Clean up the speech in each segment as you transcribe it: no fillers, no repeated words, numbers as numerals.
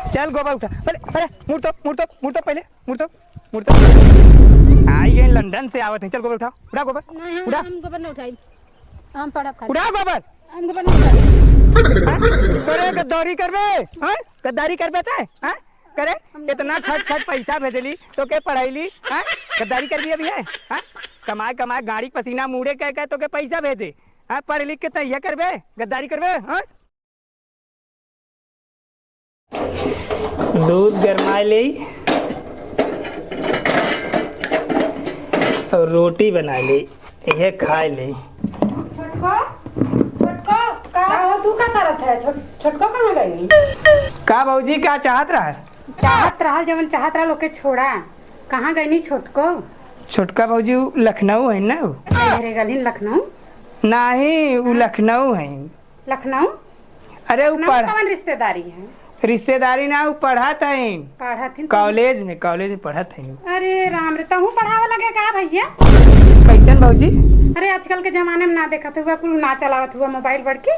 चल गोबर उठा पहले, अरे मुड़ तो पहले मुड़ तो आई गए लंदन से आवत है। चल गोबर उठा, उठा गोबर, नहीं उठा हम गोबर नहीं उठाई, हम पड़ा खा उठा गोबर। हम गोबर नहीं उठाई। करे गद्दारी करबे, हां गद्दारी करबे त हां करे इतना खट पैसा भेजली तो के पढ़ाईली, हां गद्दारी करबी अभी है, हां कमाए गाड़ी पसीना मुड़े कह तो के पैसा भेजे, हां पढ़ लिख के तैयार करबे गद्दारी करबे। हां दूध गरमा ले और रोटी बना ले, ये खा ले। छोटको का हो तू का करत है? छोटको कहां गई? का भौजी का चाहत रहा? चाहत रहा जवन चाहत रहा लोग के छोड़ा, कहां गई नी छोटको? छोटका भौजी लखनऊ है ना? मेरे गलिन लखनऊ नहीं वो लखनऊ है। लखनऊ? अरे वो कौन रिश्तेदारी है? रिश्तेदारी ना वो पढ़त है कॉलेज में पढ़त है। अरे राम रे तहू पढ़ावे लगे का भैया? कैसन भौजी? अरे आजकल के जमाने में ना देखत हुआ कुल ना चलावत हुआ मोबाइल बड़की।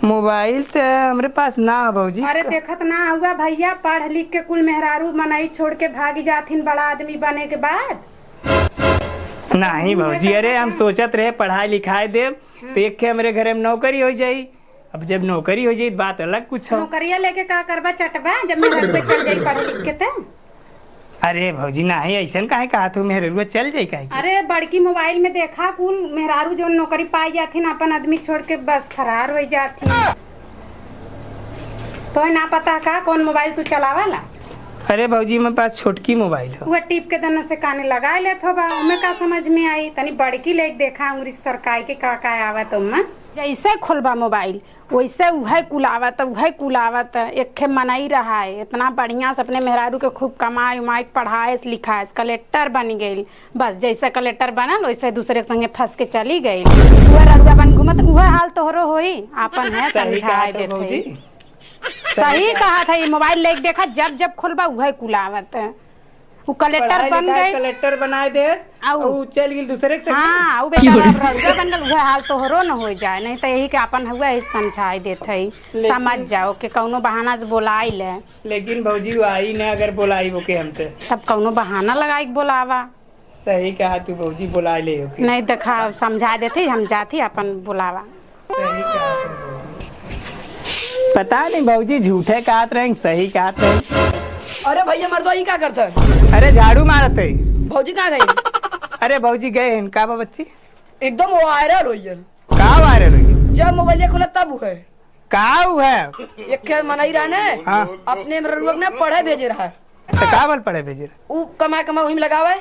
मोबाइल तो हमरे पास ना है भौजी। अरे देखत ना हुआ भैया, पढ़ लिख के कुल मेहरारू मनाई छोड़ के भागी जाथिन बड़ा आदमी बने के बाद। नहीं भौजी, अरे हम सोचत रहे पढ़ाई लिखाई देव तो एक के हमारे घर में नौकरी हो जाई। अब जब नौकरी हो जाई बात अलग कुछ हो। नौकरिया लेके का करबा चटबा जब मेहरारू पे चल जाई पढ़ लिख के ते? अरे भौजी नहीं ऐसा काहे कहा तू, मेहरारू चल जाई काहे? अरे बड़की मोबाइल में देखा कुल मेहरारू जो नौकरी पाई जाथिन अपन आदमी छोड़ के बस फरार हो जाथिन। तो ना पता का कौन मोबाइल तू चलावाला? अरे भौजी मेरे पास छोटकी मोबाइल है। वो टिप के दन से काने लगा ले थो बा, उमे का समझ में आई? तनी बड़की लेके देखा अंगुरी सरकाई के का आवत उम्मा। जैसे खोलबा मोबाइल वैसे उहे कुलावत एक खे मनाई रहा है इतना बढ़िया से अपने मेहरारू के खूब कमाए उमाए पढ़ाए लिखाए कलेक्टर बन गई। बस जैसे कलेक्टर बनल वैसे दूसरे के संगे फंस के चली गई। उहे रड़ुआ बन घूमत उहे हाल तोहरो होई आपन है समझाए देते। सही कहा था, ये मोबाइल लेके देखा जब खोलबा उहे कुलावत वो कलेक्टर बन गए, कलेक्टर बनाए दे और चल गई दूसरे के। हाँ वो बेचारा रड़ुआ बन गल उहे हाल तोहरो न हो जाए। नहीं तो यही के अपन हुआ है समझाई देते समझ जाओ के कौनो बहाना से बोलाई ले। लेकिन भौजी आई ना अगर बोलाई हो के हमसे तब कौनो बहाना लगाई बोलावा। सही कहा तू भौजी बुला ले हो नहीं देखा समझा देते हम जाती अपन बुलावा। सही कहा पता नहीं भौजी झूठे कहत रहे सही कहत रहे। अरे भैया मर्दवा क्या करता है? अरे झाड़ू मारत है। भौजी कहाँ गई? अरे भौजी गए हैं का बच्ची एकदम वायरल हुई है। का वायरल हुई? जब मोबाइल खोला तब है का है एक खेल मनाई रहा ने। हाँ। अपने ने पढ़े भेजे रहा तो का बल पढ़े भेजे वो कमाए वही में लगावे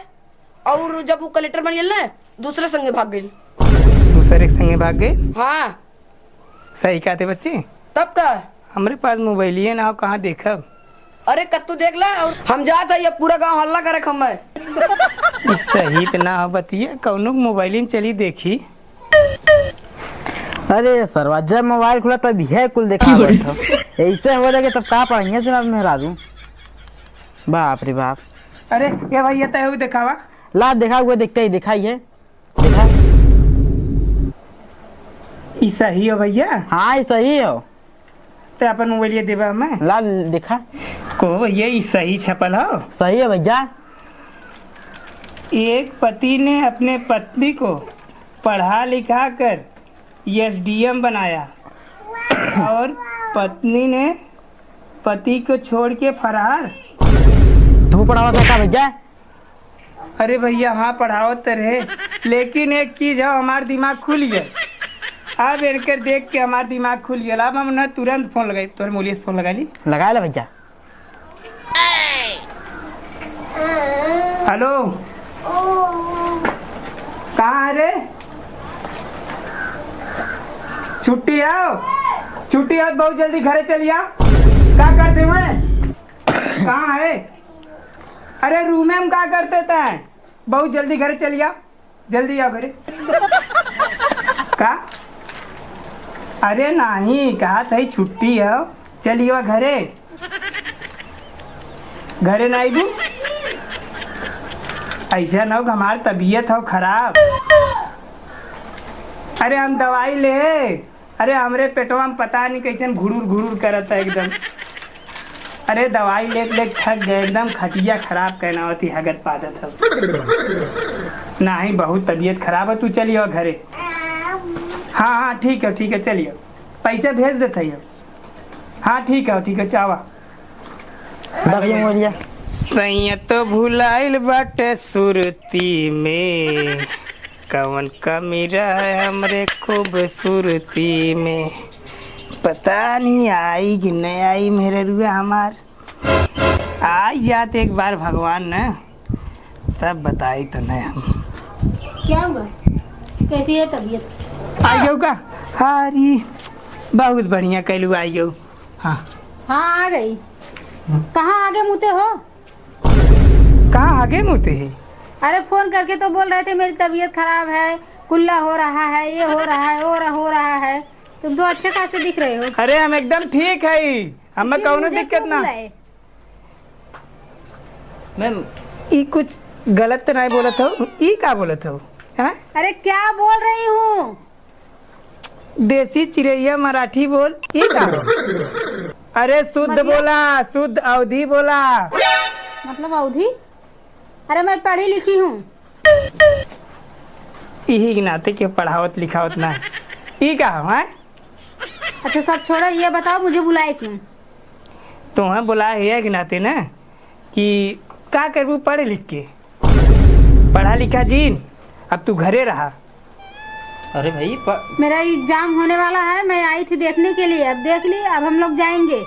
और जब वो कलेक्टर बन गई ना दूसरे संगे भाग गई। दूसरे के संगे भाग गई? हाँ सही कहते बच्ची। तब का हमारे पास मोबाइल ही ना कहाँ देखा। अरे कत्तू देख ला और हम जाता ये पूरा गांव हल्ला करे खम्मा। सही तो ना बतिए कौनो मोबाइल में चली देखी। अरे सरवा जब मोबाइल खुला तब है कुल देखा बैठो ऐसे हो लगे तब का पढ़ेंगे जनाब मेहरारू। बाप रे बाप। अरे ये भाई ये तो दिखावा ला देखा हुआ देखते ही दिखाई है देखा। ये सही हो भैया? हाँ ये सही हो तो अपन मोबाइल देवा मैं ला देखा को भैया ये सही छपल हो। सही है भैया। एक पति ने अपने पत्नी को पढ़ा लिखा कर एसडीएम बनाया और पत्नी ने पति को छोड़ के फरार। तू पढ़ावा था भैया? अरे भैया हाँ पढ़ाओ तो रहे लेकिन एक चीज है हमारा दिमाग खुल गया। अब इनकर देख के हमारा दिमाग खुल गया। अब हम ना तुरंत फोन लगाई तोरे मोलिया से फोन लगा ली। लगा ले भैया। हेलो कहाँ है रे? छुट्टी आओ बहुत जल्दी घरे चली आओ। क्या करते मैं कहाँ है? अरे रूम में हम क्या करते थे? बहुत जल्दी घरे चली आओ, जल्दी आओ घरे। का? अरे नहीं कहा था छुट्टी है चलिए घरे। घरे नहीं दू ऐसा ना हो हमारी तबीयत हो खराब। अरे हम दवाई ले। अरे हमरे पेटवा में पता नहीं कैसे घुरूर करता है एकदम। अरे दवाई ले थक गए एकदम, खटिया खराब कहना होती हगत पादत है। नहीं बहुत तबीयत खराब है, तू चलियो घरे। हाँ हाँ ठीक है चलियो, पैसे भेज देते हो। हाँ ठीक है चावा। बाकी मोरिया सैया तो भुलाइल बाटे सुरती में, कवन कमी रहे हमरे खूबसूरती में। पता नहीं आई कि नहीं आई मेरे रुआ हमार। आई जाते एक बार भगवान ने, तब बताई तो नहीं हम। क्या हुआ? कैसी है तबीयत? आइयो का? हारी बहुत बढ़िया कैलू आइयो। हाँ हाँ आ गई। कहाँ आगे मुते हो? कहाँ आगे मुते है? अरे फोन करके तो बोल रहे थे मेरी तबीयत खराब है, कुल्ला हो रहा है, ये हो रहा है, हो रहा है। तुम तो अच्छे खासे दिख रहे हो। अरे हम एकदम ठीक है, हमें फिर कौनो मुझे दिक्कत क्यों ना। बुलाए? मैम ई कुछ गलत तो नहीं बोलत हो? ई का बोलत हो? हाँ? अरे क्या बोल रही हूँ? देसी चिड़ैया मराठी बोल। ई का? अरे शुद्ध मतलब? बोला, शुद्ध अवधि बोला। मतलब अवधि? अरे मैं पढ़ी लिखी हूँ। यही नाते के पढ़ावत लिखावत ना। ई का है? अच्छा सब छोड़ो, ये बताओ मुझे बुलाए क्यों? तुम्हें बुलाए है कि नाते ना कि का करबू पढ़ लिख के, पढ़ा लिखा जीन। अब तू घरे रहा। अरे भाई मेरा एग्जाम होने वाला है, मैं आई थी देखने के लिए। अब देख ली, अब हम लोग जाएंगे।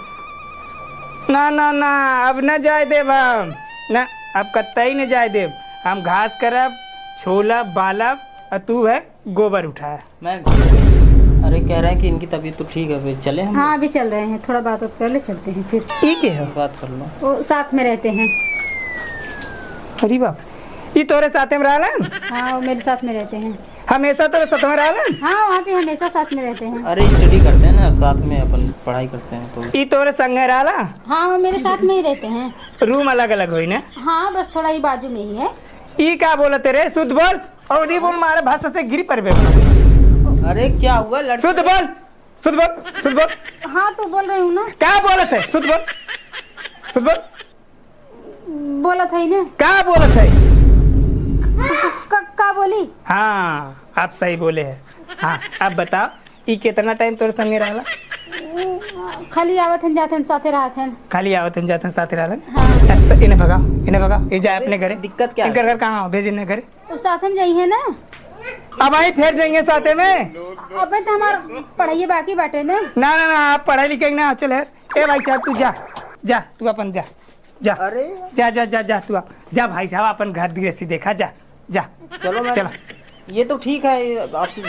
ना ना ना अब न जाए देव हम ना, अब कत्ता ही न जाए देव। हम घास करब, छोला बालब, और तू है गोबर उठाया। मैं अरे कह रहे हैं कि इनकी तबीयत तो ठीक है, फिर चले हम। हाँ अभी चल रहे हैं, थोड़ा बात कर ले, चलते हैं फिर। ई के हो? बात कर लो। वो साथ में रहते हैं। अरे बाप, ई तोरे साथे में रहलन? हाँ वो मेरे साथ में रहते हैं। हमेशा तोरे साथ में रहलन? हाँ वहाँ पे हमेशा साथ में रहते हैं। अरे स्टडी करते हैं ना साथ में, अपन पढ़ाई करते हैं तो। ई तोरे संगे रहला? हाँ वो मेरे साथ में ही रहते हैं। रूम अलग अलग होई ना? हाँ बस थोड़ा ही बाजू में ही है। ई का बोलते रे? शुद्ध बोल, अवधि बोल, मारे भाषा से गिरी पर। अरे क्या हुआ लड़के? शुद्ध बोल, शुद्ध बोल, शुद्ध बोल। हाँ तो बोल रही हूँ ना। क्या बोलत है? शुद्ध बोल, शुद्ध बोल। बोला था ही ना। क्या बोलत है? का बोली? हाँ आप सही बोले हैं। हाँ अब बताओ, ई कितना टाइम तोरे संगे रहला? खाली आवत हैं जाते हैं साथे रहते हैं। खाली आवत हैं जाते हैं साथ रहलन? हाँ तो इन्हें भगाओ, ये जाए अपने घरे। दिक्कत क्या है? इनकर घर कहाँ हो? भेज इन्हें घरे। तो साथ में जाइए ना। अब आई फिर जाएंगे साथे में। अब तो हमारा पढ़ाई बाकी बाटे ना। ना ना ना आप पढ़ाई लिखेंगे ना। चल है ए भाई साहब, तू जा तू अपन जा। अरे जा तू जा भाई साहब, अपन घर गृहस्थी देखा। जा चलो मैं चलो। ये तो ठीक है आपसे।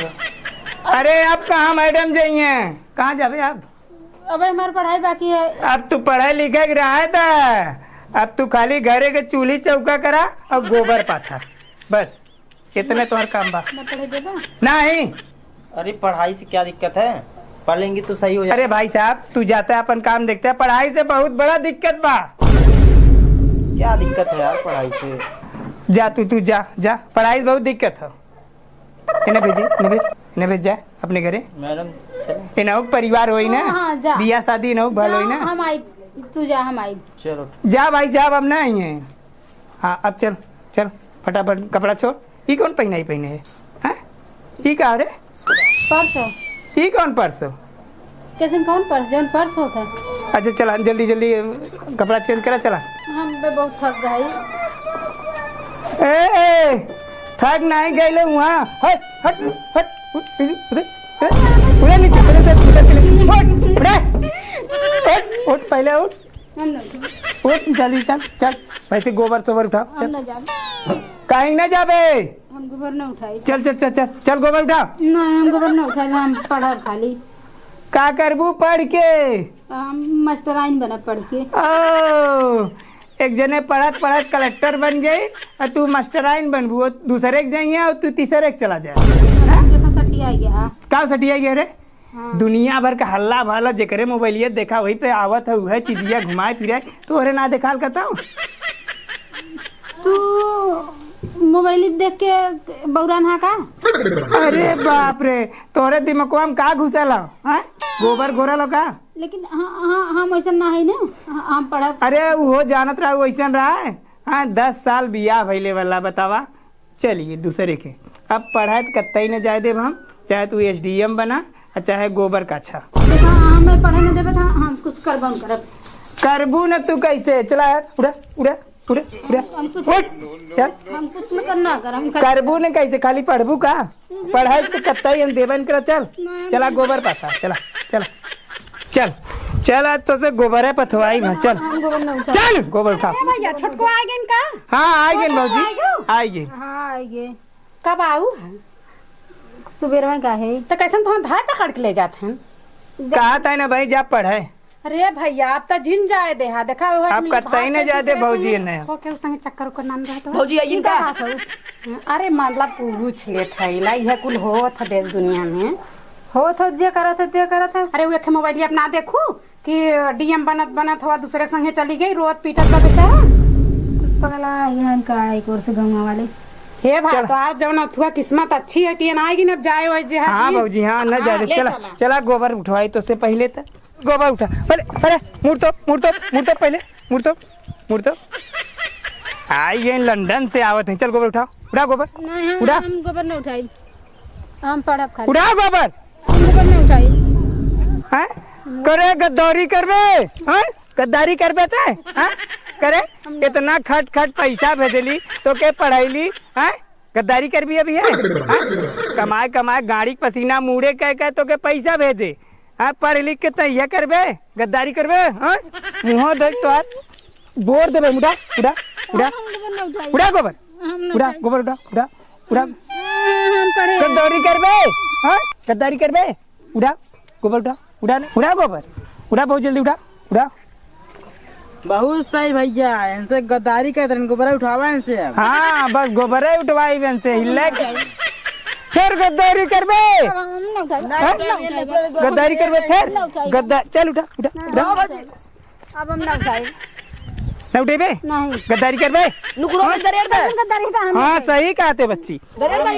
अरे अब कहाँ मैडम जाइए? कहाँ जावे आप? अब हमारी पढ़ाई बाकी है। अब तू पढ़ाई लिखा रहा था, अब तू खाली घरे के चूल्ही चौका करा और गोबर पाथा, बस इतने तुम्हारा काम बा। मैं पढ़े देगा? नहीं अरे पढ़ाई से क्या दिक्कत है, पढ़ लेंगी तो सही हो जाएगा। अरे भाई साहब तू जाता है अपन काम देखता है, पढ़ाई से बहुत बड़ा दिक्कत बा। क्या दिक्कत है यार पढ़ाई से? जा तू जा पढ़ाई से बहुत दिक्कत है। इन्हें भेज जाए अपने घरे। मैडम चलो। इन्हों परिवार होई ना, हाँ, जा। बिया शादी इन्हों भल होई ना। हम आई, तू जा, हम आई। चलो जा भाई साहब अब ना आई है। हाँ अब चल फटाफट कपड़ा छोड़। ई कौन पहना है? हाँ ई का रे? पर्स हो? ई कौन पर्स हो? कैसे कौन पर्स? जौन पर्स होता है। अच्छा चला जल्दी कपड़ा चेंज करा चला। हम पे बहुत थक गए। ए थक नहीं गए वहाँ। हट उधर नीचे उठ पहले उठ हम न जल्दी चल वैसे गोबर सोबर उठा। हम न जाब। कहीं ना जाबे। हम गोबर न उठाई। चल गोबर उठा। नहीं हम गोबर न उठाई, हम पढ़ब खाली। का करबू पढ़ के? हम मास्टराइन बना पढ़ के। ओ एक जने पढ़त कलेक्टर बन गई और तू मास्टराइन बनबू, दूसरे के जाइए और तू तीसरे के चला जाए। देखा सटिया गया। का सटिया गया रे? हाँ। दुनिया भर का हल्ला भाला जेकरे मोबाइलिया देखा वही पे आवत है, वह चीजिया घुमाए फिराए तो अरे ना देखा कहता हूँ। तू मोबाइल देख के बौरान हा का? अरे बाप रे, तोरे दिमागवा में का घुसल है? गोबर घोरल हो का? लेकिन हम ऐसा ना है ना, हम पढ़ब। अरे वो जानत रहा वैसन रहा है। हाँ 10 साल बियाह भइले वाला बतावा। चलिए दूसरे के अब पढ़ाई कतई न जाए देव हम, चाहे तू SDM बना और चाहे गोबर का अच्छा। देखा हमें पढ़े न देबे त हम कुछ करबम करब। करबू न तू कैसे? चला यार उड़ा उड़ा उड़ा उड़ा उठ चल। हम कुछ न करना कर, हम करबू न कैसे? खाली पढ़बू का? पढ़ाई तो कतई हम देवन कर। चल चला गोबर पाता। चला चला चल चल, आज तो से गोबर है पथवाई में। चल हम गोबर न उठा। चल गोबर उठा। भैया छोटको आ गए का? हाँ आ गए भौजी, आ गए। हाँ आइए। कब आऊ है? सुबेर में का है? तो कैसे तुम धार पकड़ के ले जाते हैं? कहा था ना भाई जा पढ़े। अरे भैया आप तो जिन जाए दे हा देखा हुआ आप कतई न जाते भौजी ने। हो के संग चक्कर को नाम रहता भौजी आइए का? अरे मतलब पूछ ले थैला यह कुल होत है देश दुनिया में। हो तो जे करत है ते करत है। अरे वो मोबाइल अपना देखू कि DM बनत बनत हुआ दूसरे संगे चली गई, रोत पीटत का बेचारा। पगला यहाँ का एक और से गाँव वाले। हे भाई तो आज जब अथुआ किस्मत अच्छी है कि आएगी न जाए वही जे। हाँ भौजी हाँ न जा ले चला चला। चला गोबर उठवाई तो से पहले तो गोबर उठा। अरे अरे मुड़ तो पहले मुड़ तो आई गए लंदन से आवत है। चल गोबर उठाओ, उठा गोबर, नहीं उड़ा। हम गोबर न उठाई, हम पढ़ब खाली। उठा गोबर। हम गोबर न उठाई। हैं करे गद्दारी करबे? हैं गद्दारी करबे ते? हैं करे इतना खट खट पैसा भेजली तो के पढ़ाईली? हैं गद्दारी करबी अभी है? कमाए कमाए गाड़ी पसीना मुड़े कह तो के पैसा भेजे। हाँ पढ़ लिख के तैया करबे गद्दारी करबे? हाँ मुँह देख तो आज बोर देबे। उड़ा उड़ा उड़ा हम गोबर न उठाई। उड़ा गोबर, हम न उड़ा गोबर, उड़ा उड़ा उड़ा। हम पढ़े। गद्दारी करबे? हाँ गद्दारी करबे? उड़ा गोबर, उड़ा उड़ा उड़ा गोबर, उड़ा बहुत जल्दी उड़ा उड़ा। बहुत सही भैया, इनसे गद्दारी करते हैं, गोबर उठावा इनसे अब। हाँ बस गोबर उठवाई बन से हिले फिर गद्दारी करबे? हम न उठाई। गद्दारी करबे फिर गद्दा। चल उठा उठा उठा। अब हम न उठाई। न उठेबे? नहीं गद्दारी करबे? नुकरो में दरेर दा। गद्दारी का हम हाँ सही कहते बच्ची। दरेर दा